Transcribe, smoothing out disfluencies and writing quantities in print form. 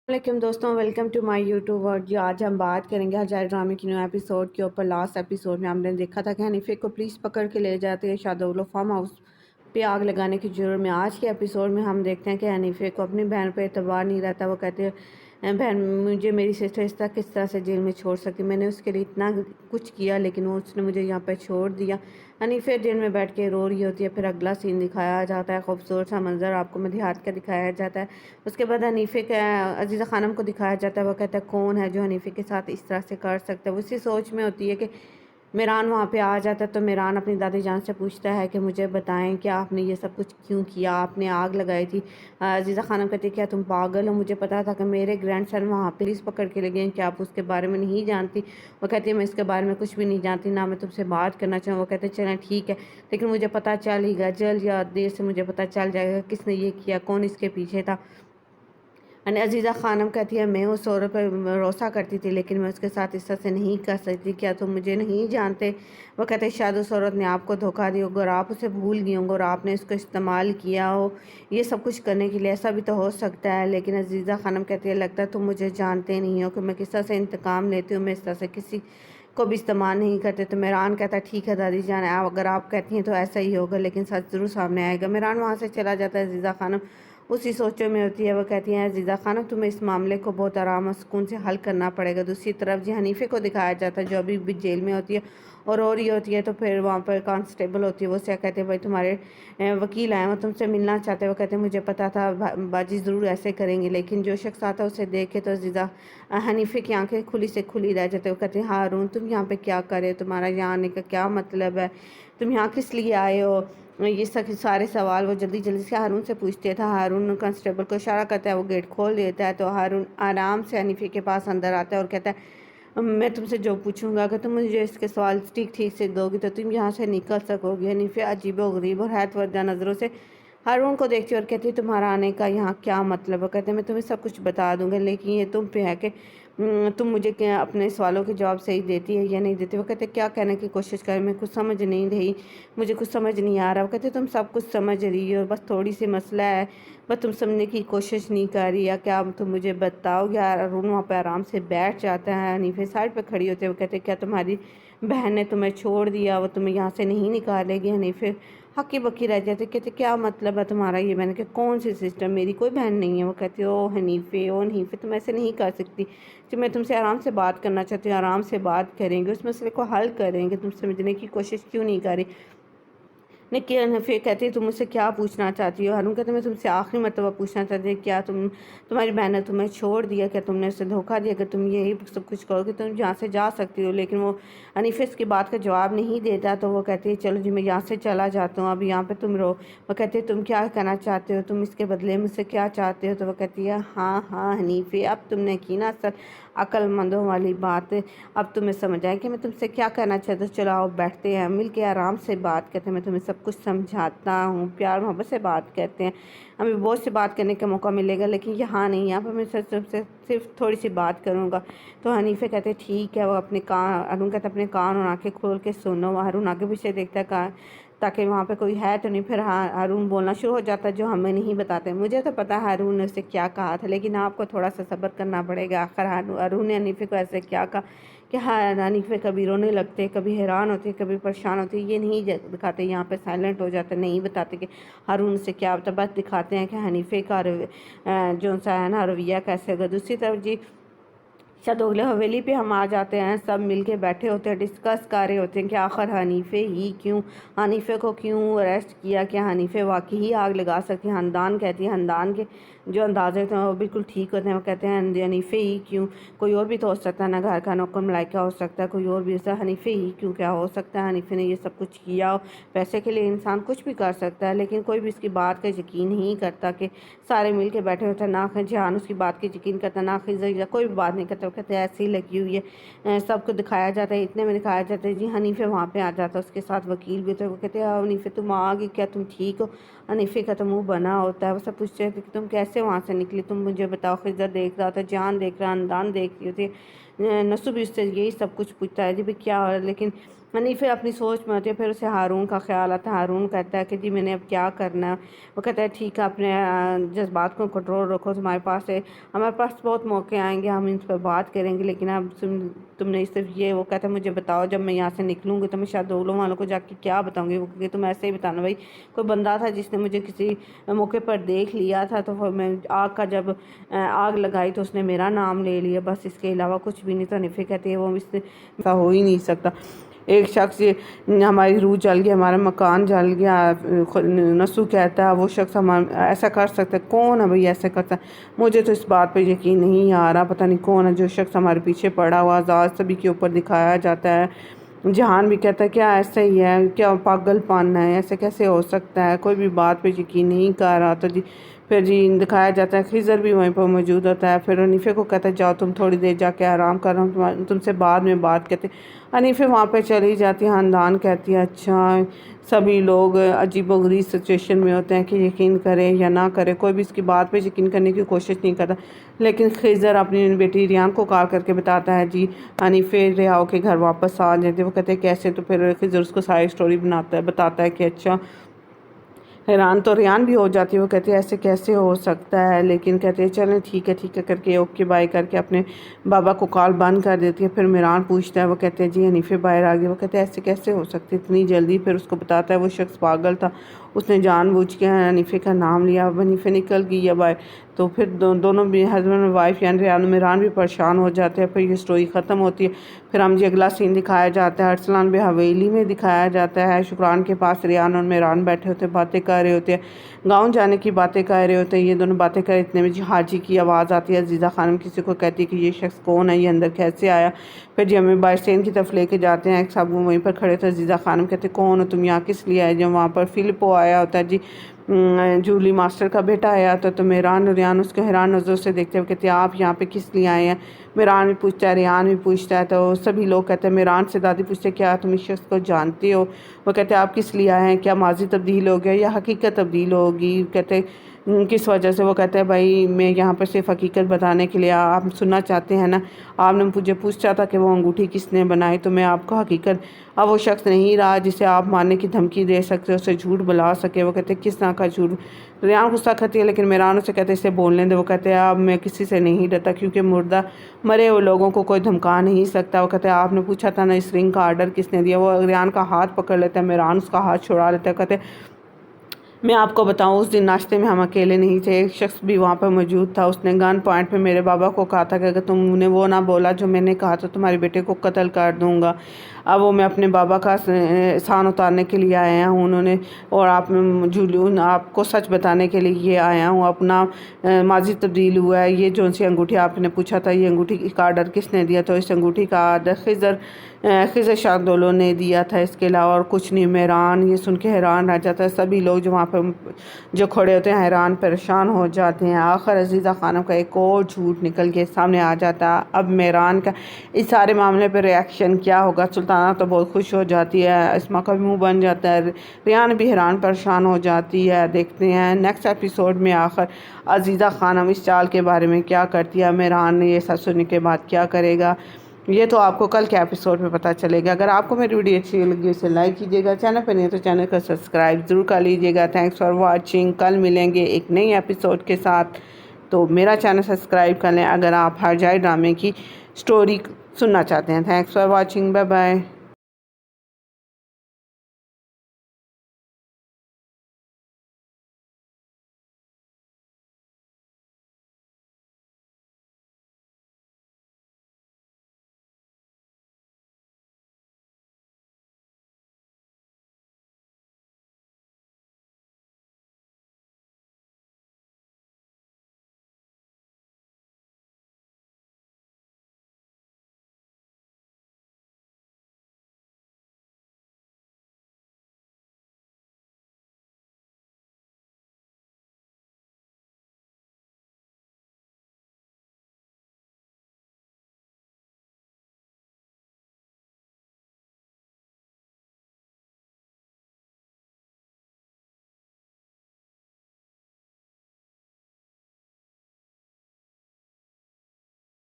वालेकुम दोस्तों, welcome to my YouTube. और जी आज हम बात करेंगे हजारी ड्रामे की न्यू एपिसोड के ऊपर। लास्ट एपिसोड में हमने देखा था कि हनीफे को पुलिस पकड़ के ले जाते हैं शादोलो फार्म हाउस पे आग लगाने की जुर्म में। आज के एपिसोड में हम देखते हैं कि हनीफे को अपनी बहन पर एतबार नहीं रहता। वो कहते हैं, बहन मुझे मेरी सिस्टर इस तरह किस तरह से जेल में छोड़ सकती, मैंने उसके लिए इतना कुछ किया लेकिन वो उसने मुझे यहाँ पर छोड़ दिया। हनीफे जेल में बैठ के रो रही होती है। फिर अगला सीन दिखाया जाता है, खूबसूरत सा मंजर आपको मध्यात का दिखाया जाता है। उसके बाद हनीफे का अजीज़ा खानम को दिखाया जाता है। वो कहता है कौन है जो हनीफे के साथ इस तरह से कर सकता है। वो इसी सोच में होती है कि मेरान वहाँ पे आ जाता है। तो मेरान अपनी दादी जान से पूछता है कि मुझे बताएं कि आपने ये सब कुछ क्यों किया, आपने आग लगाई थी। अजीज़ा खानम कहती है क्या तुम पागल हो, मुझे पता था कि मेरे ग्रैंड सन वहाँ पे पुलिस पकड़ के लगे हैं, क्या आप उसके बारे में नहीं जानती। वो कहती है मैं इसके बारे में कुछ भी नहीं जानती, ना मैं तुमसे बात करना चाहूँ। वो कहते हैं चलें ठीक है, लेकिन मुझे पता चल ही गया, जल्द या देर से मुझे पता चल जाएगा किसने ये किया, कौन इसके पीछे था। अजीज़ा खानम कहती है मैं उस औरत पर भरोसा करती थी लेकिन मैं उसके साथ इस तरह से नहीं कर सकती, क्या तुम मुझे नहीं जानते। वो कहते हैं शायद उस औरत ने आपको धोखा दिया होगा और आप उसे भूल गई होंगे और आपने इसको इस्तेमाल किया हो ये सब कुछ करने के लिए, ऐसा भी तो हो सकता है। लेकिन अजीज़ा खानम कहती है लगता है तुम मुझे जानते नहीं हो कि मैं किस तरह से इंतकाम लेती हूँ, मैं इस तरह से किसी को भी इस्तेमाल नहीं करते। तो मेरान कहता है ठीक है दादी जान, अगर आप कहती हैं तो ऐसा ही होगा, लेकिन सच ज़रूर सामने आएगा। मेरान वहाँ से चला जाता है। अजीज़ा खानम उसी सोचों में होती है। वो कहती हैं अजीज़ा खानम तुम्हें इस मामले को बहुत आराम और सुकून से हल करना पड़ेगा। दूसरी तरफ जी हनीफे को दिखाया जाता है जो अभी भी जेल में होती है और रो रही होती है। तो फिर वहाँ पर कांस्टेबल होती है, वो से कहते हैं भाई तुम्हारे वकील आए, वो तुमसे मिलना चाहते हैं। वो कहते हैं मुझे पता था बाजी ज़रूर ऐसे करेंगे, लेकिन जो शख्स आता है उसे देखे तो अजीज़ा हनीफे की आंखें खुली से खुली रह जाती है। वो कहते हैं हारून तुम यहाँ पे क्या कर रहे हो, तुम्हारा यहाँ आने का क्या मतलब है, तुम यहाँ किस लिए आए हो। ये सारे सवाल वो जल्दी जल्दी से हारून से पूछते था। हारून कांस्टेबल को इशारा करता है, वो गेट खोल देता है। तो हारून आराम से हनीफे के पास अंदर आता है और कहता है मैं तुमसे जो पूछूंगा अगर तुम मुझे इसके सवाल ठीक ठीक से दोगी तो तुम यहाँ से निकल सकोगी। हनीफे अजीबोगरीब और हैरतवरदा नज़रों से हारून को देखती है और कहती है तुम्हारा आने का यहाँ क्या मतलब है। कहते हैं मैं तुम्हें सब कुछ बता दूंगा, लेकिन ये तुम पे है कि तुम मुझे क्या अपने सवालों के जवाब सही देती है या नहीं देती। वो कहते क्या कहने की कोशिश कर, मैं कुछ समझ नहीं रही, मुझे कुछ समझ नहीं आ रहा। वो कहते तुम सब कुछ समझ रही हो, बस थोड़ी सी मसला है, बस तुम समझने की कोशिश नहीं कर रही, या क्या तुम मुझे बताओ। यार अरुण वहाँ पे आराम से बैठ जाता है, हनीफे साइड पे खड़ी होती है। वो कहते क्या तुम्हारी बहन ने तुम्हें छोड़ दिया, वो तुम्हें यहाँ से नहीं निकालेगी। हनीफे हक्की बक्की रह जाते, कहते क्या मतलब है तुम्हारा ये। मैंने कहा कौन सी सिस्टर, मेरी कोई बहन नहीं है। वो कहती ओ हनीफे, ओ हनीफे तुम ऐसे नहीं कर सकती, तो मैं तुमसे आराम से बात करना चाहती हूँ, आराम से बात करेंगे, उस मसले को हल करेंगे, तुम समझने की कोशिश क्यों नहीं कर रही। ने किया फिर कहती तुम मुझसे क्या पूछना चाहती हो। हारून कहते मैं तुमसे आखिरी मरतबा पूछना चाहती हूँ क्या तुम्हारी बहन ने तुम्हें छोड़ दिया, क्या तुमने उसे धोखा दिया, अगर तुम यही सब कुछ करोगे तुम यहाँ से जा सकती हो। लेकिन वो हनीफे इसकी बात का जवाब नहीं देता। तो वो कहती है चलो जी मैं यहाँ से चला जाता हूँ, अब यहाँ पे तुम रहो। वो कहती है तुम क्या कहना चाहते हो, तुम इसके बदले मुझसे क्या चाहते हो। तो वो कहती है हाँ हाँ हनीफे अब तुमने की ना सर अक्लमंदों वाली बात, अब तुम्हें समझ आए कि मैं तुमसे क्या कहना चाहता हूँ। चलो आओ बैठते हैं मिल के आराम से बात करते हैं, मैं तुम्हें सब कुछ समझाता हूँ, प्यार मोहब्बत से बात करते हैं, हमें बहुत सी बात करने का मौका मिलेगा, लेकिन यहाँ नहीं, यहाँ पर मैं सिर्फ थोड़ी सी बात करूँगा। तो हनीफे कहते ठीक है। वो अपने कान, अरुण कहते अपने कान और आंखें खोल के सुनो। अरुण आगे पीछे देखता है कहाँ ताकि वहाँ पे कोई है तो नहीं। फिर हाँ हारून बोलना शुरू हो जाता है जो हमें नहीं बताते। मुझे तो पता है हारून ने उससे क्या कहा था, लेकिन आपको थोड़ा सा सब्र करना पड़ेगा। आखिर हारून ने हनीफे को ऐसे क्या कहा कि हाँ हनीफे कभी रोने लगते, कभी हैरान होते, कभी परेशान होते, ये नहीं दिखाते, यहाँ पे साइलेंट हो जाते, नहीं बताते कि हारून से क्या होता, बस दिखाते हैं कि हनीफे का जो सा है ना रवैया कैसे होगा। दूसरी तरफ जी शहदोगले हवेली पे हम आ जाते हैं, सब मिलके बैठे होते हैं, डिस्कस कर रहे होते हैं कि आखिर हनीफे को क्यों अरेस्ट किया, क्या हनीफे वाकई ही आग लगा सकती है। हंदान कहती है, हंदान के जो अंदाजे थे वो बिल्कुल ठीक होते हैं। वो कहते हैं हनीफे ही क्यों, कोई और भी तो हो सकता है ना, घर का नौकर मलाइका हो सकता है, कोई और भी ऐसा, हनीफे ही क्यों क्या हो सकता है। हनीफे ने ये सब कुछ किया, पैसे के लिए इंसान कुछ भी कर सकता है, लेकिन कोई भी इसकी बात का यकीन नहीं करता कि सारे मिल के बैठे होते हैं, ना जहान उसकी बात की यकीन करता, ना खिजा कोई भी बात नहीं करता। वो कहते हैं ऐसे ही लगी हुई है, सबको दिखाया जाता है, इतने में दिखाया जाता है जी हनीफे वहाँ पे आ जाता है, उसके साथ वकील भी। तो वो कहते हैं हनीफे तुम आ गई, क्या तुम ठीक हो। हनीफे का तो मुँह बना होता है, वो सब पूछते थे कि तुम कैसे वहाँ से निकली, तुम मुझे बताओ। खिजर देख रहा था, जान देख रहा, अंदान देख रही होती है, नसु भी उससे यही सब कुछ पूछता है जी भी क्या हो। लेकिन حنیفہ اپنی سوچ میں ہوتی ہے، پھر اسے ہارون کا خیال آتا ہے۔ ہارون کہتا ہے کہ جی میں نے اب کیا کرنا ہے۔ وہ کہتا ہے ٹھیک ہے، اپنے جذبات کو کنٹرول رکھو، تمہارے پاس ہے، ہمارے پاس بہت موقع آئیں گے، ہم ان پر بات کریں گے، لیکن اب تم نے صرف یہ، وہ کہتا ہے مجھے بتاؤ جب میں یہاں سے نکلوں گی تو میں شاید دولوں والوں کو جا کے کیا بتاؤں گی، وہ کہ تم ایسے ہی بتانا بھائی کوئی بندہ تھا جس نے مجھے کسی موقع پر دیکھ لیا تھا، تو میں آگ کا جب آگ لگائی تو اس نے میرا نام لے لیا، بس اس کے علاوہ کچھ بھی نہیں تھا۔ حنیفہ کہتے ہیں وہ اس سے ایسا ہو ہی نہیں سکتا، ایک شخص ہماری روح جل گیا، ہمارا مکان جل گیا، نسو کہتا ہے وہ شخص ایسا کر سکتا ہے، کون ہے بھئی ایسا کرتا ہے؟ مجھے تو اس بات پہ یقین نہیں آ رہا، پتہ نہیں کون ہے جو شخص ہمارے پیچھے پڑا ہوا عذاب سبھی کے اوپر دکھایا جاتا ہے۔ جہان بھی کہتا ہے کیا ایسا ہی ہے، کیا پاگل پن ہے، ایسے کیسے ہو سکتا ہے، کوئی بھی بات پہ یقین نہیں کر رہا، تو جی پھر جی دکھایا جاتا ہے خضر بھی وہیں پر موجود ہوتا ہے۔ پھر حنیفہ کو کہتا ہے جاؤ تم تھوڑی دیر جا کے آرام کر رہا ہوں، تم سے بعد میں بات کرتے۔ حنیفہ وہاں پہ چلی جاتی ہے، خاندان کہتی ہے اچھا سبھی لوگ عجیب و غریب سچویشن میں ہوتے ہیں کہ یقین کرے یا نہ کرے، کوئی بھی اس کی بات پہ یقین کرنے کی کوشش نہیں کرتا، لیکن خضر اپنی بیٹی ریان کو کال کر کے بتاتا ہے جی حنیفہ رہا ہو کے گھر واپس آ جاتے۔ وہ کہتے ہیں کیسے؟ تو پھر خضر اس کو ساری سٹوری بتاتا ہے کہ اچھا حیران تو ریان بھی ہو جاتی ہے، وہ کہتے ہیں ایسے کیسے ہو سکتا ہے، لیکن کہتے ہیں چلیں ٹھیک ہے کر کے اوکے بائے کر کے اپنے بابا کو کال بند کر دیتی ہے۔ پھر میران پوچھتا ہے، وہ کہتے ہیں جی حنیفہ باہر آ گیا، وہ کہتے ہیں ایسے کیسے ہو سکتے اتنی جلدی؟ پھر اس کو بتاتا ہے وہ شخص پاگل تھا، اس نے جان بوجھ کے حنیفہ کا نام لیا، اب حنیفہ نکل گئی ہے باہر۔ تو پھر دونوں بھی ہسبینڈ اور وائف یعنی ریان و میران بھی پریشان ہو جاتے ہیں۔ پھر یہ سٹوری ختم ہوتی ہے۔ پھر ہم جی اگلا سین دکھایا جاتا ہے ارسلان بے حویلی میں دکھایا جاتا ہے، شکران کے پاس ریان اور میران بیٹھے ہوتے ہیں، باتیں کر رہے ہوتے ہیں، گاؤں جانے کی باتیں کر رہے ہوتے ہیں۔ یہ دونوں باتیں کر اتنے میں جی حاجی کی آواز آتی ہے، عزیزہ خانم کسی کو کہتی ہے کہ یہ شخص کون ہے، یہ اندر کیسے آیا؟ پھر جی ہمیں بائسین کی طرف لے کے جاتے ہیں، سب وہیں پر کھڑے تھے، عزیزہ خانم کہتے ہیں کون ہو تم، یہاں کس لیے آئے؟ جو وہاں پر فلپو آیا ہوتا ہے جی جولی ماسٹر کا بیٹا آیا ہوتا ہے، تو میران اور ریان اس کو حیران نظر سے دیکھتے ہیں، وہ کہتے ہیں آپ یہاں پہ کس لیے آئے ہیں؟ میران بھی پوچھتا ہے، ریان بھی پوچھتا ہے، تو سبھی لوگ کہتے ہیں، میران سے دادی پوچھتے ہیں کیا تم اس شخص کو جانتے ہو؟ وہ کہتے ہیں آپ کس لیے آئے ہیں، کیا ماضی تبدیل ہو گیا یا حقیقت تبدیل ہوگی؟ کہتے ہیں کس وجہ سے؟ وہ کہتے ہیں بھائی میں یہاں پر صرف حقیقت بتانے کے لیے، آپ سننا چاہتے ہیں نا، آپ نے مجھے پوچھا تھا کہ وہ انگوٹھی کس نے بنائی، تو میں آپ کو حقیقت، اب وہ شخص نہیں رہا جسے آپ مارنے کی دھمکی دے سکتے، اسے جھوٹ بلا سکے۔ وہ کہتے ہیں کس طرح کا جھوٹ؟ ریان غصہ کرتی ہے، لیکن میران اسے کہتے ہیں اسے بولنے دے۔ وہ کہتے ہیں اب میں کسی سے نہیں ڈرتا، کیونکہ مرے ہوئے لوگوں کو کوئی دھمکا نہیں سکتا۔ وہ کہتے ہیں آپ نے پوچھا تھا نا اس رنگ کا آرڈر کس نے دیا؟ وہ ریان کا ہاتھ پکڑ لیتا ہے، میران اس کا ہاتھ چھڑا لیتا ہے، کہتے ہیں میں آپ کو بتاؤں اس دن ناشتے میں ہم اکیلے نہیں تھے، ایک شخص بھی وہاں پر موجود تھا، اس نے گن پوائنٹ پہ میرے بابا کو کہا تھا کہ اگر تم نے وہ نہ بولا جو میں نے کہا تو تمہارے بیٹے کو قتل کر دوں گا۔ اب وہ میں اپنے بابا کا احسان اتارنے کے لیے آیا ہوں، انہوں نے، اور آپ کو سچ بتانے کے لیے یہ آیا ہوں، اپنا ماضی تبدیل ہوا ہے۔ یہ جو سی انگوٹھی آپ نے پوچھا تھا، یہ انگوٹھی کا آرڈر کس نے دیا؟ تو اس انگوٹھی کا آرڈر خضر شاہدولو نے دیا تھا، اس کے علاوہ اور کچھ نہیں۔ میران یہ سن کے حیران رہ جاتا ہے، سبھی لوگ جو وہاں پہ جو کھڑے ہوتے ہیں حیران پریشان ہو جاتے ہیں۔ آخر عزیزہ خانم کا ایک اور جھوٹ نکل کے سامنے آ جاتا ہے۔ اب میران کا اس سارے معاملے پہ ریاکشن کیا ہوگا؟ سلطانہ تو بہت خوش ہو جاتی ہے، اسما کا بھی منہ بن جاتا ہے، ریان بھی حیران پریشان ہو جاتی ہے۔ دیکھتے ہیں نیکسٹ ایپیسوڈ میں آخر عزیزہ خانم اس چال کے بارے میں کیا کرتی ہے، میران نے یہ سب سننے کے بعد کیا کرے گا، یہ تو آپ کو کل کے ایپیسوڈ میں پتہ چلے گا۔ اگر آپ کو میری ویڈیو اچھی لگی اسے لائک کیجیے گا، چینل پہ نہیں تو چینل کو سبسکرائب ضرور کر لیجیے گا۔ تھینکس فار واچنگ، کل ملیں گے ایک نئی ایپیسوڈ کے ساتھ، تو میرا چینل سبسکرائب کر لیں اگر آپ ہر جائے ڈرامے کی سٹوری سننا چاہتے ہیں۔ Thanks for watching, bye bye.